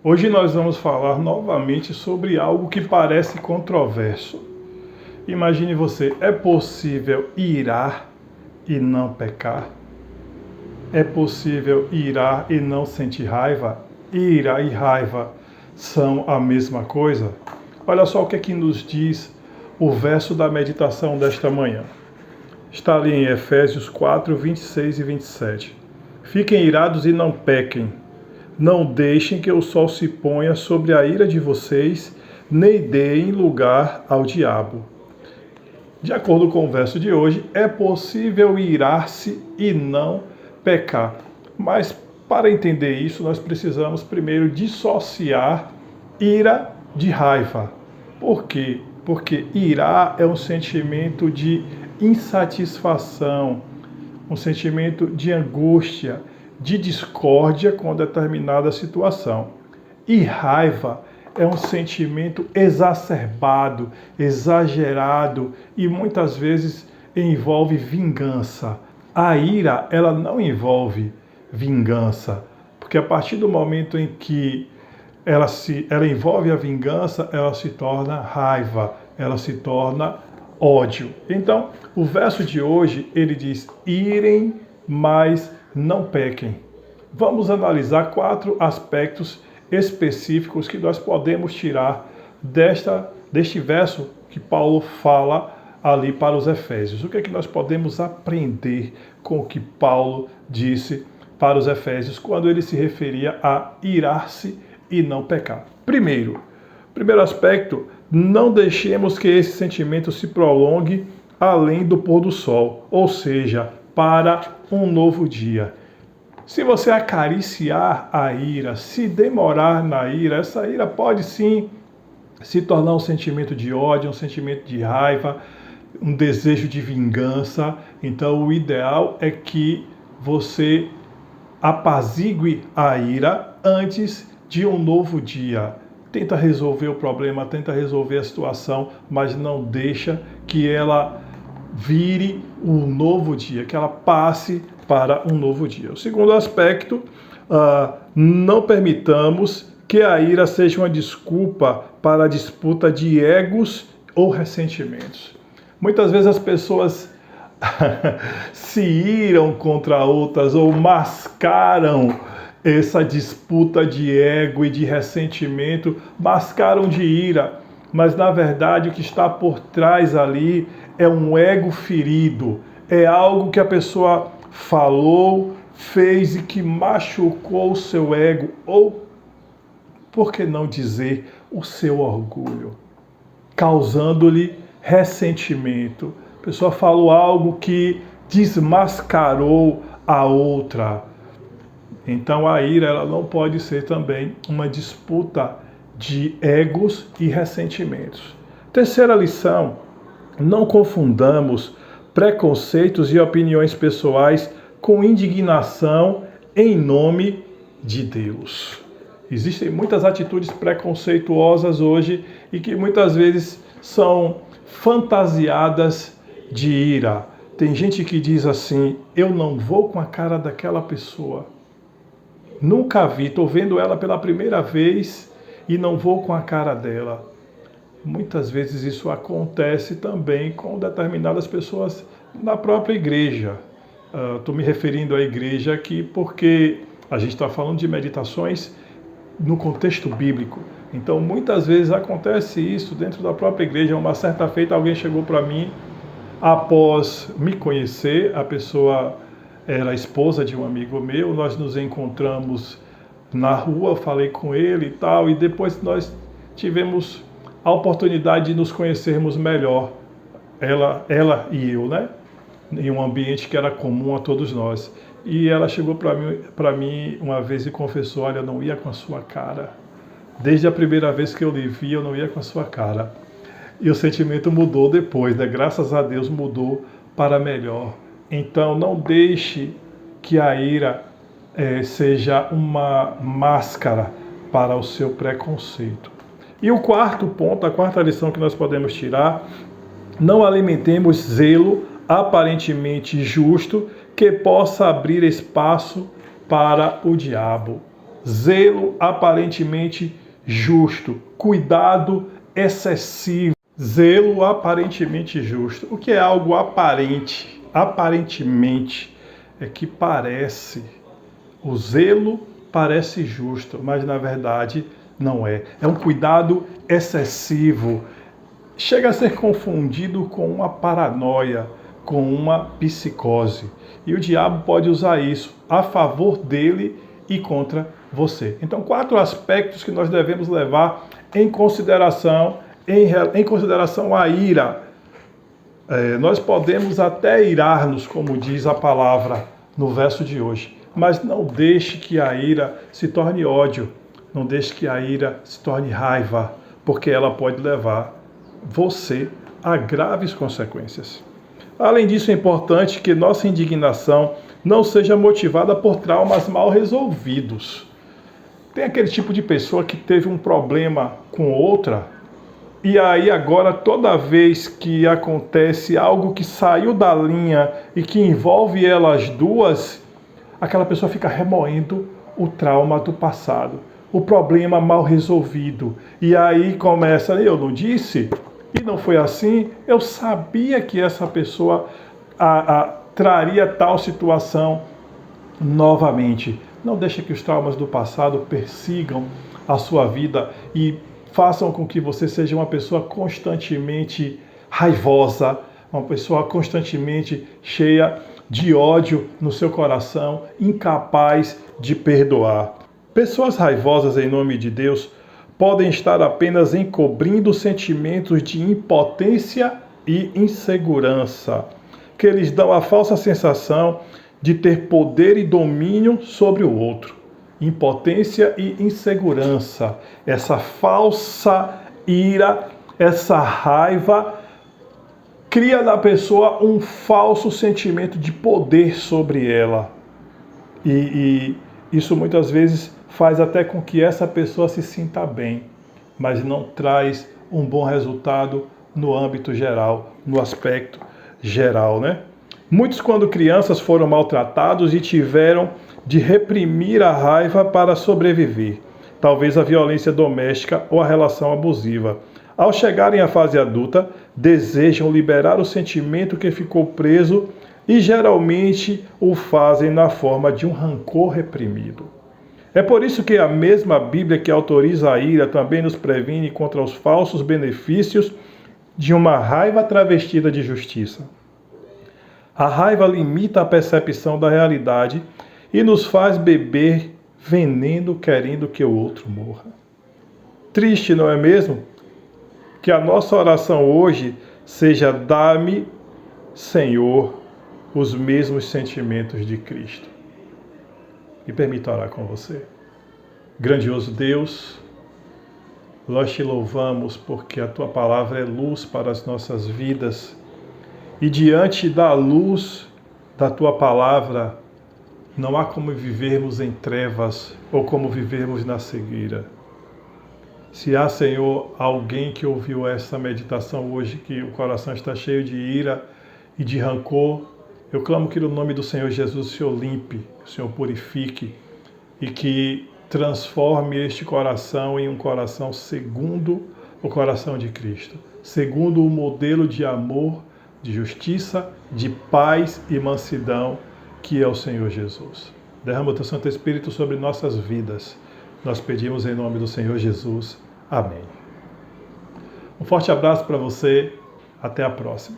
Hoje nós vamos falar novamente sobre algo que parece controverso. Imagine você, é possível irar e não pecar? É possível irar e não sentir raiva? Ira e raiva são a mesma coisa? Olha só o que é que nos diz o verso da meditação desta manhã. Está ali em Efésios 4, 26 e 27. Fiquem irados e não pequem. Não deixem que o sol se ponha sobre a ira de vocês, nem deem lugar ao diabo. De acordo com o verso de hoje, é possível irar-se e não pecar. Mas para entender isso, nós precisamos primeiro dissociar ira de raiva. Por quê? Porque irar é um sentimento de insatisfação, um sentimento de angústia, de discórdia com determinada situação. E raiva é um sentimento exacerbado, exagerado e muitas vezes envolve vingança. A ira, ela não envolve vingança, porque a partir do momento em que ela envolve a vingança, ela se torna raiva, ela se torna ódio. Então, o verso de hoje, ele diz: irem, mas não pequem. Vamos analisar 4 aspectos específicos que nós podemos tirar deste verso que Paulo fala ali para os Efésios. O que é que nós podemos aprender com o que Paulo disse para os Efésios quando ele se referia a irar-se e não pecar? Primeiro aspecto, não deixemos que esse sentimento se prolongue além do pôr do sol, ou seja, para um novo dia. Se você acariciar a ira, se demorar na ira, essa ira pode sim se tornar um sentimento de ódio, um sentimento de raiva, um desejo de vingança. Então, o ideal é que você apazigue a ira antes de um novo dia. Tenta resolver o problema, tenta resolver a situação, mas não deixa que ela vire um novo dia, que ela passe para um novo dia. O segundo aspecto, não permitamos que a ira seja uma desculpa para a disputa de egos ou ressentimentos. Muitas vezes as pessoas se iram contra outras ou mascaram essa disputa de ego e de ressentimento, mascaram de ira, mas na verdade o que está por trás ali é um ego ferido, é algo que a pessoa falou, fez e que machucou o seu ego, ou, por que não dizer, o seu orgulho, causando-lhe ressentimento. A pessoa falou algo que desmascarou a outra. Então a ira, ela não pode ser também uma disputa de egos e ressentimentos. Terceira lição, não confundamos preconceitos e opiniões pessoais com indignação em nome de Deus. Existem muitas atitudes preconceituosas hoje e que muitas vezes são fantasiadas de ira. Tem gente que diz assim: eu não vou com a cara daquela pessoa. Nunca vi, estou vendo ela pela primeira vez e não vou com a cara dela. Muitas vezes isso acontece também com determinadas pessoas na própria igreja. Estou me referindo à igreja aqui porque a gente está falando de meditações no contexto bíblico. Então, muitas vezes acontece isso dentro da própria igreja. Uma certa feita, alguém chegou para mim, após me conhecer, a pessoa era a esposa de um amigo meu, nós nos encontramos na rua, falei com ele e tal, e depois nós tivemos a oportunidade de nos conhecermos melhor, ela e eu, né? Em um ambiente que era comum a todos nós. E ela chegou para mim uma vez e confessou: olha, eu não ia com a sua cara. Desde a primeira vez que eu lhe vi, eu não ia com a sua cara. E o sentimento mudou depois, né? Graças a Deus mudou para melhor. Então não deixe que a ira seja uma máscara para o seu preconceito. E o quarto ponto, a quarta lição que nós podemos tirar: não alimentemos zelo aparentemente justo que possa abrir espaço para o diabo. zelo aparentemente justo, cuidado excessivo, zelo aparentemente justo. O que é algo aparente? Aparentemente é que parece. O zelo parece justo, mas na verdade não é. É um cuidado excessivo. Chega a ser confundido com uma paranoia, com uma psicose. E o diabo pode usar isso a favor dele e contra você. Então, 4 aspectos que nós devemos levar em consideração a ira. Nós podemos até irar-nos, como diz a palavra no verso de hoje, mas não deixe que a ira se torne ódio, não deixe que a ira se torne raiva, porque ela pode levar você a graves consequências. Além disso, é importante que nossa indignação não seja motivada por traumas mal resolvidos. Tem aquele tipo de pessoa que teve um problema com outra, e aí agora toda vez que acontece algo que saiu da linha e que envolve elas duas, aquela pessoa fica remoendo o trauma do passado, o problema mal resolvido. E aí começa, eu não disse, e não foi assim, eu sabia que essa pessoa traria tal situação novamente. Não deixe que os traumas do passado persigam a sua vida e façam com que você seja uma pessoa constantemente raivosa, uma pessoa constantemente cheia de ódio no seu coração, incapaz de perdoar. Pessoas raivosas, em nome de Deus, podem estar apenas encobrindo sentimentos de impotência e insegurança, que lhes dão a falsa sensação de ter poder e domínio sobre o outro. Impotência e insegurança. Essa falsa ira, essa raiva, cria na pessoa um falso sentimento de poder sobre ela. E isso muitas vezes faz até com que essa pessoa se sinta bem, mas não traz um bom resultado no âmbito geral, no aspecto geral, né? Muitos, quando crianças, foram maltratados e tiveram de reprimir a raiva para sobreviver, talvez a violência doméstica ou a relação abusiva. Ao chegarem à fase adulta, desejam liberar o sentimento que ficou preso e geralmente o fazem na forma de um rancor reprimido. É por isso que a mesma Bíblia que autoriza a ira também nos previne contra os falsos benefícios de uma raiva travestida de justiça. A raiva limita a percepção da realidade e nos faz beber veneno querendo que o outro morra. Triste, não é mesmo? Que a nossa oração hoje seja: dá-me, Senhor, os mesmos sentimentos de Cristo. Me permita orar com você. Grandioso Deus, nós te louvamos porque a tua palavra é luz para as nossas vidas. E diante da luz da tua palavra, não há como vivermos em trevas ou como vivermos na cegueira. Se há, Senhor, alguém que ouviu essa meditação hoje, que o coração está cheio de ira e de rancor, eu clamo que no nome do Senhor Jesus o Senhor limpe, o Senhor purifique e que transforme este coração em um coração segundo o coração de Cristo, segundo o modelo de amor, de justiça, de paz e mansidão que é o Senhor Jesus. Derrama o teu Santo Espírito sobre nossas vidas. Nós pedimos em nome do Senhor Jesus. Amém. Um forte abraço para você. Até a próxima.